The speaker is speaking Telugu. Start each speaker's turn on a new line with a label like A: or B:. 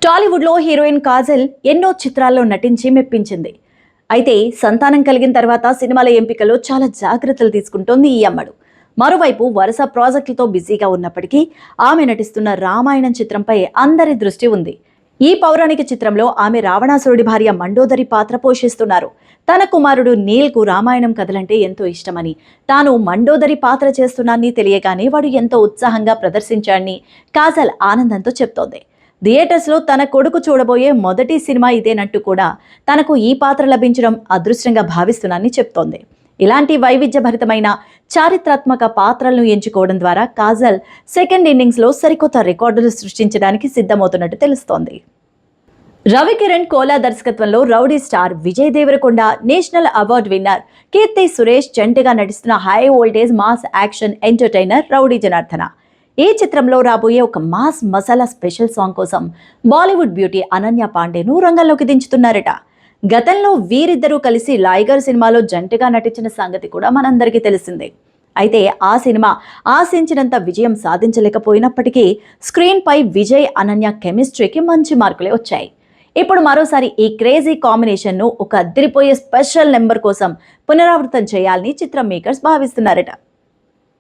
A: టాలీవుడ్లో హీరోయిన్ కాజల్ ఎన్నో చిత్రాల్లో నటించి మెప్పించింది. అయితే సంతానం కలిగిన తర్వాత సినిమాల ఎంపికలో చాలా జాగ్రత్తలు తీసుకుంటోంది ఈ అమ్మడు. మరోవైపు వరుస ప్రాజెక్టులతో బిజీగా ఉన్నప్పటికీ ఆమె నటిస్తున్న రామాయణం చిత్రంపై అందరి దృష్టి ఉంది. ఈ పౌరాణిక చిత్రంలో ఆమె రావణాసురుడి భార్య మండోదరి పాత్ర పోషిస్తున్నారు. తన కుమారుడు నీల్కు రామాయణం కథలంటే ఎంతో ఇష్టమని, తాను మండోదరి పాత్ర చేస్తున్నానని తెలియగానే వాడు ఎంతో ఉత్సాహంగా ప్రదర్శించాడని కాజల్ ఆనందంతో చెప్తోంది. థియేటర్స్లో తన కొడుకు చూడబోయే మొదటి సినిమా ఇదేనంటూ కూడా తనకు ఈ పాత్ర లభించడం అదృష్టంగా భావిస్తున్నానని చెప్తోంది. ఇలాంటి వైవిధ్యభరితమైన చారిత్రాత్మక పాత్రలను ఎంచుకోవడం ద్వారా కాజల్ సెకండ్ ఇన్నింగ్స్లో సరికొత్త రికార్డులు సృష్టించడానికి సిద్ధమవుతున్నట్టు తెలుస్తోంది. రవికిరణ్ కోలా దర్శకత్వంలో rowdy star Vijay Deverakonda, national award winner Keerthy Suresh జంటగా నటిస్తున్న high voltage mass action entertainer rowdy Janardhana. ఈ చిత్రంలో రాబోయే ఒక మాస్ మసాలా స్పెషల్ సాంగ్ కోసం బాలీవుడ్ బ్యూటీ అనన్య పాండేను రంగంలోకి దించుతున్నారట. గతంలో వీరిద్దరూ కలిసి లైగర్ సినిమాలో జంటగా నటించిన సంగతి కూడా మనందరికీ తెలిసిందే. అయితే ఆ సినిమా ఆశించినంత విజయం సాధించలేకపోయినప్పటికీ స్క్రీన్ పై విజయ్ అనన్య కెమిస్ట్రీకి మంచి మార్కులే వచ్చాయి. ఇప్పుడు మరోసారి ఈ క్రేజీ కాంబినేషన్ను ఒక అదిరిపోయే స్పెషల్ నెంబర్ కోసం పునరావృతం చేయాలని చిత్రం మేకర్స్ భావిస్తున్నారట.